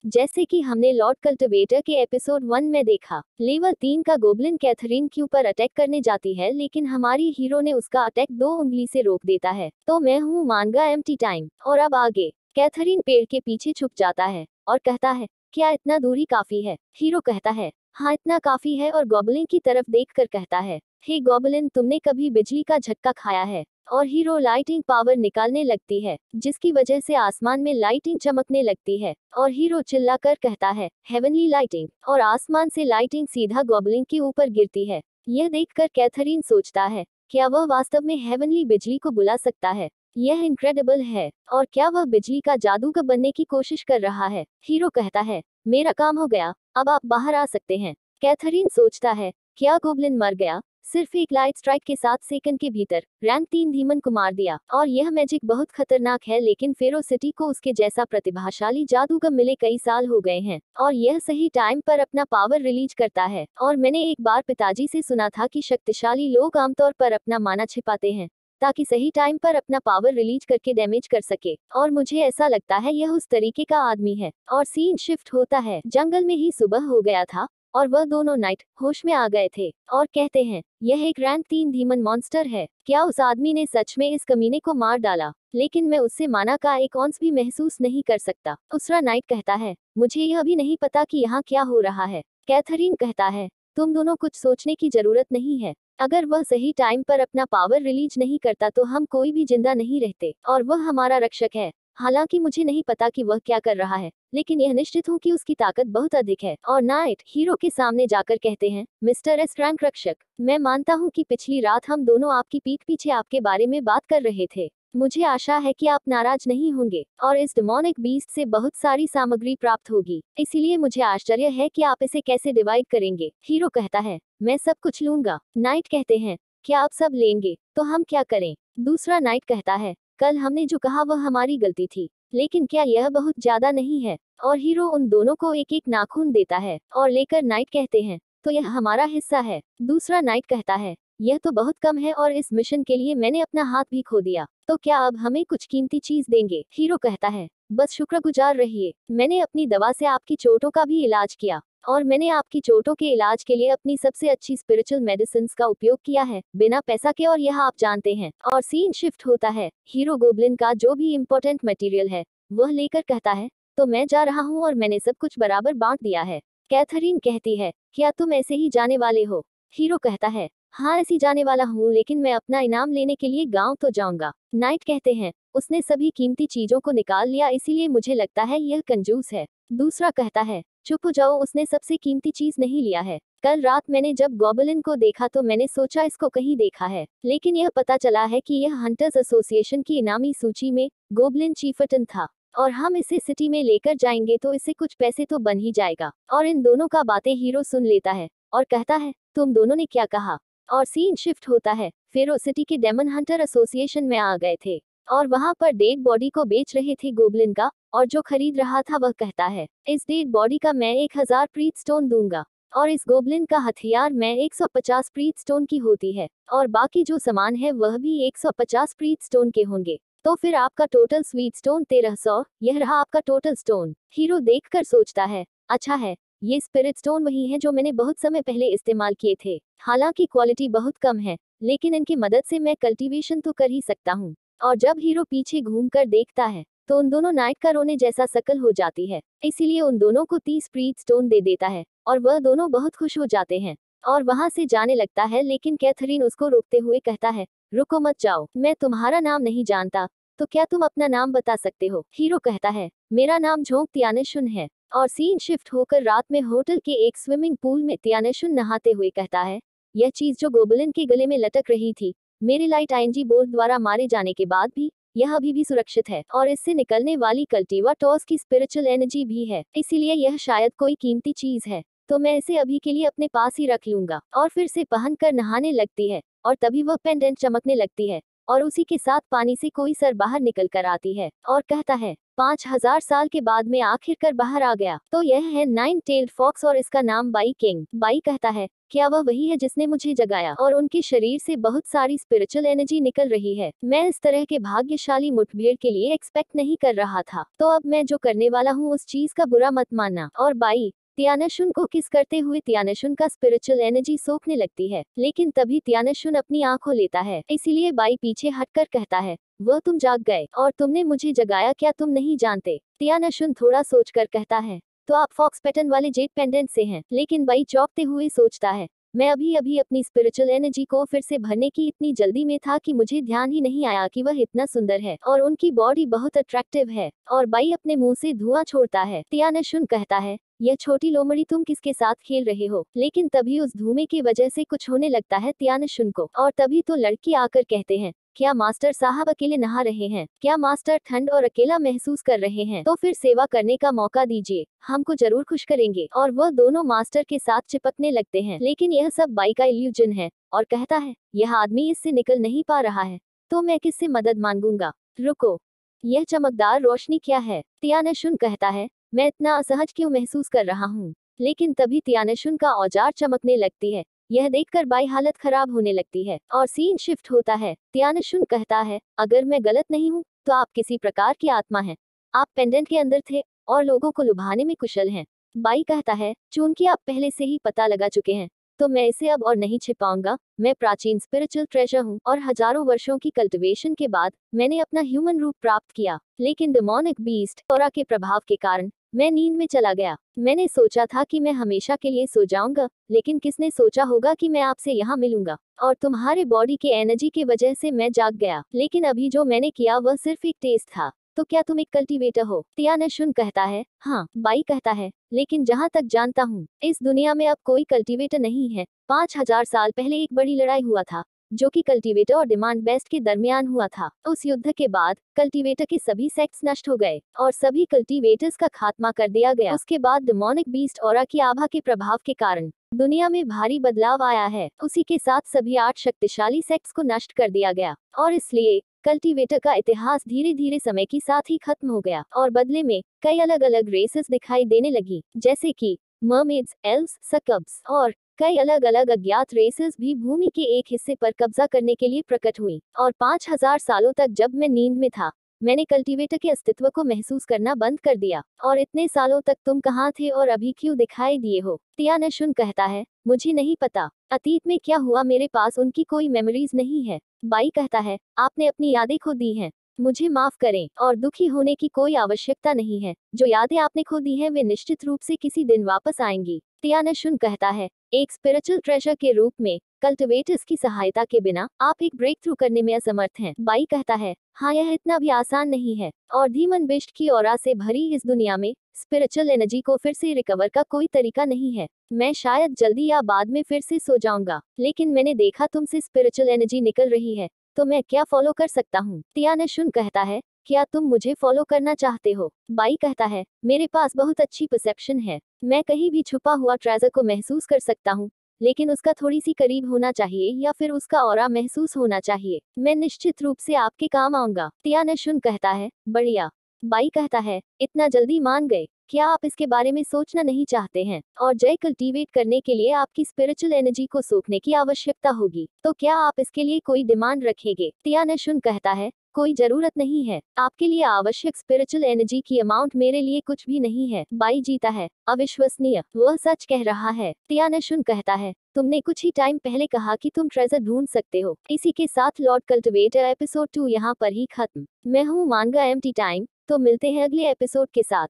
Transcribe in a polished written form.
जैसे कि हमने लॉर्ड कल्टिवेटर के एपिसोड 1 में देखा, लेवल 3 का गोब्लिन कैथरीन के ऊपर अटैक करने जाती है, लेकिन हमारी हीरो ने उसका अटैक 2 उंगली से रोक देता है। तो मैं हूँ मानगा एम्प्टी टाइम। और अब आगे कैथरीन पेड़ के पीछे छुप जाता है और कहता है, क्या इतना दूरी काफी है? हीरो कहता है, हाँ इतना काफी है, और गॉबलिन की तरफ देखकर कहता है, हे गॉबलिन, तुमने कभी बिजली का झटका खाया है? और हीरो लाइटिंग पावर निकालने लगती है, जिसकी वजह से आसमान में लाइटिंग चमकने लगती है, और हीरो चिल्लाकर कहता है, हेवनली लाइटिंग, और आसमान से लाइटिंग सीधा गॉबलिन के ऊपर गिरती है। यह देखकर कैथरीन सोचता है, क्या वह वास्तव में हेवनली बिजली को बुला सकता है? यह इनक्रेडिबल है। और क्या वह बिजली का जादूगर बनने की कोशिश कर रहा है? हीरो कहता है, मेरा काम हो गया, अब आप बाहर आ सकते हैं। कैथरीन सोचता है, क्या गोब्लिन मर गया? सिर्फ एक लाइट स्ट्राइक के 7 सेकंड के भीतर रैंक 3 धीमन को मार दिया। और यह मैजिक बहुत खतरनाक है, लेकिन फेरो सिटी को उसके जैसा प्रतिभाशाली जादूगर मिले कई साल हो गए हैं, और यह सही टाइम पर अपना पावर रिलीज करता है। और मैंने एक बार पिताजी से सुना था कि शक्तिशाली लोग आमतौर पर अपना माना छिपाते हैं, ताकि सही टाइम पर अपना पावर रिलीज करके डैमेज कर सके, और मुझे ऐसा लगता है यह उस तरीके का आदमी है। और सीन शिफ्ट होता है, जंगल में ही सुबह हो गया था, और वह दोनों नाइट होश में आ गए थे, और कहते हैं, यह एक रैंक 3 धीमन मॉन्स्टर है। क्या उस आदमी ने सच में इस कमीने को मार डाला? लेकिन मैं उससे माना का एक औंस भी महसूस नहीं कर सकता। दूसरा नाइट कहता है, मुझे यह भी नहीं पता कि यहाँ क्या हो रहा है। कैथरीन कहता है, तुम दोनों कुछ सोचने की जरूरत नहीं है। अगर वह सही टाइम पर अपना पावर रिलीज नहीं करता तो हम कोई भी जिंदा नहीं रहते, और वह हमारा रक्षक है। हालांकि मुझे नहीं पता कि वह क्या कर रहा है, लेकिन यह निश्चित हूँ कि उसकी ताकत बहुत अधिक है। और नाइट हीरो के सामने जाकर कहते हैं, मिस्टर एस रैंक रक्षक, मैं मानता हूँ कि पिछली रात हम दोनों आपकी पीठ पीछे आपके बारे में बात कर रहे थे। मुझे आशा है कि आप नाराज नहीं होंगे, और इस डिमोनिक बीस्ट से बहुत सारी सामग्री प्राप्त होगी, इसीलिए मुझे आश्चर्य है कि आप इसे कैसे डिवाइड करेंगे। हीरो कहता है, मैं सब कुछ लूंगा। नाइट कहते हैं, क्या आप सब लेंगे? तो हम क्या करें? दूसरा नाइट कहता है, कल हमने जो कहा वह हमारी गलती थी, लेकिन क्या यह बहुत ज्यादा नहीं है? और हीरो उन दोनों को एक एक नाखून देता है और लेकर नाइट कहते हैं, तो यह हमारा हिस्सा है। दूसरा नाइट कहता है, यह तो बहुत कम है, और इस मिशन के लिए मैंने अपना हाथ भी खो दिया, तो क्या अब हमें कुछ कीमती चीज देंगे? हीरो कहता है, बस शुक्रगुजार रहिए, मैंने अपनी दवा से आपकी चोटों का भी इलाज किया, और मैंने आपकी चोटों के इलाज के लिए अपनी सबसे अच्छी स्पिरिचुअल मेडिसिन का उपयोग किया है, बिना पैसा के, और यह आप जानते हैं। और सीन शिफ्ट होता है, हीरो गोब्लिन का जो भी इम्पोर्टेंट मटेरियल है वह लेकर कहता है, तो मैं जा रहा हूँ, और मैंने सब कुछ बराबर बांट दिया है। कैथरीन कहती है, क्या तुम ऐसे ही जाने वाले हो? हीरो कहता है, हाँ ऐसी जाने वाला हूँ, लेकिन मैं अपना इनाम लेने के लिए गांव तो जाऊंगा। नाइट कहते हैं, उसने सभी कीमती चीजों को निकाल लिया, इसीलिए मुझे लगता है यह कंजूस है। दूसरा कहता है, चुप हो जाओ, उसने सबसे कीमती चीज नहीं लिया है। कल रात मैंने जब गॉबलिन को देखा तो मैंने सोचा इसको कहीं देखा है, लेकिन यह पता चला है कि यह हंटर्स एसोसिएशन की इनामी सूची में गोब्लिन चीफटन था, और हम इसे सिटी में लेकर जाएंगे तो इससे कुछ पैसे तो बन ही जाएगा। और इन दोनों का बातें हीरो सुन लेता है और कहता है, तुम दोनों ने क्या कहा? और सीन शिफ्ट होता है, फेरो सिटी के डेमन हंटर एसोसिएशन में आ गए थे, और वहां पर डेड बॉडी को बेच रहे थे गोब्लिन का, और जो खरीद रहा था वह कहता है, इस डेड बॉडी का मैं 1000 प्रीत स्टोन दूंगा, और इस गोब्लिन का हथियार मैं 150 प्रीत स्टोन की होती है, और बाकी जो सामान है वह भी 150 प्रीत स्टोन के होंगे। तो फिर आपका टोटल स्वीट स्टोन 1300, यह रहा आपका टोटल स्टोन। हीरो देखकर सोचता है, अच्छा है, ये स्पिरिट स्टोन वही है जो मैंने बहुत समय पहले इस्तेमाल किए थे। हालांकि क्वालिटी बहुत कम है, लेकिन इनकी मदद से मैं कल्टीवेशन तो कर ही सकता हूँ। और जब हीरो पीछे घूमकर देखता है तो उन दोनों नाइट का रोने जैसा शकल हो जाती है, इसीलिए उन दोनों को 30 प्रीत स्टोन दे देता है, और वह दोनों बहुत खुश हो जाते हैं और वहां से जाने लगता है। लेकिन कैथरीन उसको रोकते हुए कहता है, रुको मत जाओ, मैं तुम्हारा नाम नहीं जानता, तो क्या तुम अपना नाम बता सकते हो? हीरो कहता है, मेरा नाम झोंक तियानेशुन है। और सीन शिफ्ट होकर रात में होटल के एक स्विमिंग पूल में तियानेशुन नहाते हुए कहता है, यह चीज जो गोबलिन के गले में लटक रही थी, मेरे लाइट आईएनजी बोल्ट द्वारा मारे जाने के बाद भी यह अभी भी सुरक्षित है, और इससे निकलने वाली कल्टीवा टॉस की स्पिरिचुअल एनर्जी भी है, इसीलिए यह शायद कोई कीमती चीज है, तो मैं इसे अभी के लिए अपने पास ही रख लूंगा। और फिर से पहनकर नहाने लगती है, और तभी वह पेंडेंट चमकने लगती है, और उसी के साथ पानी से कोई सर बाहर निकल कर आती है, और कहता है, 5000 साल के बाद में आखिरकार बाहर आ गया। तो यह है 9 टेल्ड फॉक्स, और इसका नाम बाई किंग। बाई कहता है, क्या वह वही है जिसने मुझे जगाया और उनके शरीर से बहुत सारी स्पिरिचुअल एनर्जी निकल रही है। मैं इस तरह के भाग्यशाली मुठभेड़ के लिए एक्सपेक्ट नहीं कर रहा था। तो अब मैं जो करने वाला हूँ उस चीज का बुरा मत मानना। और बाई तियानशुन को किस करते हुए तियानशुन का स्पिरिचुअल एनर्जी सोखने लगती है, लेकिन तभी तियानशुन अपनी आंखों लेता है। इसीलिए बाई पीछे हटकर कहता है, वह तुम जाग गए और तुमने मुझे जगाया, क्या तुम नहीं जानते? तियानशुन थोड़ा सोचकर कहता है, तो आप फॉक्स पैटर्न वाले जेट पेंडेंट से हैं। लेकिन बाई चौंकते हुए सोचता है, मैं अभी अभी अपनी स्पिरिचुअल एनर्जी को फिर से भरने की इतनी जल्दी में था कि मुझे ध्यान ही नहीं आया कि वह इतना सुंदर है और उनकी बॉडी बहुत अट्रैक्टिव है। और बाई अपने मुंह से धुआं छोड़ता है। तियानशुन कहता है, यह छोटी लोमड़ी तुम किसके साथ खेल रहे हो? लेकिन तभी उस धुएं की वजह से कुछ होने लगता है तियानशुन को। और तभी तो लड़की आकर कहते हैं, क्या मास्टर साहब अकेले नहा रहे हैं? क्या मास्टर ठंड और अकेला महसूस कर रहे हैं? तो फिर सेवा करने का मौका दीजिए, हमको जरूर खुश करेंगे। और वह दोनों मास्टर के साथ चिपकने लगते हैं। लेकिन यह सब बाई का इल्यूजन है। और कहता है, यह आदमी इससे निकल नहीं पा रहा है, तो मैं किससे मदद मांगूंगा? रुको, यह चमकदार रोशनी क्या है? तियानशुन कहता है, मैं इतना असहज क्यों महसूस कर रहा हूँ? लेकिन तभी तियानशुन का औजार चमकने लगती है। यह देखकर बाई हालत खराब होने लगती है और सीन शिफ्ट होता है। तियानशुन कहता है, अगर मैं गलत नहीं हूँ तो आप किसी प्रकार की आत्मा हैं। आप पेंडेंट के अंदर थे और लोगों को लुभाने में कुशल हैं। बाई कहता है, चूंकि आप पहले से ही पता लगा चुके हैं तो मैं इसे अब और नहीं छिपाऊंगा। मैं प्राचीन स्पिरिचुअल ट्रेजर हूँ और हजारों वर्षों की कल्टिवेशन के बाद मैंने अपना ह्यूमन रूप प्राप्त किया। लेकिन डेमोनिक बीस्ट ऑरा के प्रभाव के कारण मैं नींद में चला गया। मैंने सोचा था कि मैं हमेशा के लिए सो जाऊंगा, लेकिन किसने सोचा होगा कि मैं आपसे यहाँ मिलूंगा और तुम्हारे बॉडी के एनर्जी की वजह से मैं जाग गया। लेकिन अभी जो मैंने किया वह सिर्फ एक टेस्ट था। तो क्या तुम एक कल्टीवेटर हो? तियानशुन कहता है, हाँ। बाई कहता है, लेकिन जहाँ तक जानता हूँ इस दुनिया में अब कोई कल्टीवेटर नहीं है। 5000 साल पहले एक बड़ी लड़ाई हुआ था जो कि कल्टीवेटर और डिमांड बेस्ट के दरमियान हुआ था। उस युद्ध के बाद कल्टीवेटर के सभी सेक्स नष्ट हो गए और सभी कल्टीवेटर्स का खात्मा कर दिया गया। उसके बाद डेमोनिक बीस्ट ऑरा की आभा के प्रभाव के कारण दुनिया में भारी बदलाव आया है। उसी के साथ सभी 8 शक्तिशाली सेक्स को नष्ट कर दिया गया और इसलिए कल्टीवेटर का इतिहास धीरे धीरे समय के साथ ही खत्म हो गया और बदले में कई अलग अलग रेसेस दिखाई देने लगी, जैसे कि मर्मेड्स, एल्व्स, सकब्स और कई अलग अलग अज्ञात रेसेस भी भूमि के एक हिस्से पर कब्जा करने के लिए प्रकट हुई। और 5000 सालों तक जब मैं नींद में था मैंने कल्टीवेटर के अस्तित्व को महसूस करना बंद कर दिया। और इतने सालों तक तुम कहाँ थे और अभी क्यों दिखाई दिए हो? तियानशुन कहता है, मुझे नहीं पता अतीत में क्या हुआ, मेरे पास उनकी कोई मेमोरीज नहीं है। बाई कहता है, आपने अपनी यादें खो दी हैं, मुझे माफ करें और दुखी होने की कोई आवश्यकता नहीं है। जो यादें आपने खो दी हैं वे निश्चित रूप से किसी दिन वापस आएंगी। तियानशुन कहता है, एक स्पिरिचुअल ट्रेजर के रूप में कल्टिवेटर्स की सहायता के बिना आप एक ब्रेक थ्रू करने में असमर्थ हैं। बाई कहता है, हाँ यह इतना भी आसान नहीं है और धीमन बिष्ट की ऑरा से भरी इस दुनिया में स्पिरिचुअल एनर्जी को फिर से रिकवर का कोई तरीका नहीं है। मैं शायद जल्दी या बाद में फिर से सो जाऊंगा, लेकिन मैंने देखा तुमसे स्पिरिचुअल एनर्जी निकल रही है, तो मैं क्या फॉलो कर सकता हूँ? तियानशुन कहता है, क्या तुम मुझे फॉलो करना चाहते हो? बाई कहता है, मेरे पास बहुत अच्छी परसेप्शन है, मैं कहीं भी छुपा हुआ ट्रेजर को महसूस कर सकता हूँ, लेकिन उसका थोड़ी सी करीब होना चाहिए या फिर उसका ऑरा महसूस होना चाहिए। मैं निश्चित रूप से आपके काम आऊंगा। तियानशुन कहता है, बढ़िया। बाई कहता है, इतना जल्दी मान गए? क्या आप इसके बारे में सोचना नहीं चाहते हैं? और जय कल्टीवेट करने के लिए आपकी स्पिरिचुअल एनर्जी को सोखने की आवश्यकता होगी, तो क्या आप इसके लिए कोई डिमांड रखेंगे? तियानशुन कहता है, कोई जरूरत नहीं है, आपके लिए आवश्यक स्पिरिचुअल एनर्जी की अमाउंट मेरे लिए कुछ भी नहीं है। बाई जीता है, अविश्वसनीय, वह सच कह रहा है। तियानशुन कहता है, तुमने कुछ ही टाइम पहले कहा कि तुम ट्रेजर ढूंढ सकते हो। इसी के साथ लॉर्ड कल्टिवेटर एपिसोड 2 यहाँ पर ही खत्म। मैं हूँ मांगा एम्प्टी टाइम, तो मिलते हैं अगले एपिसोड के साथ।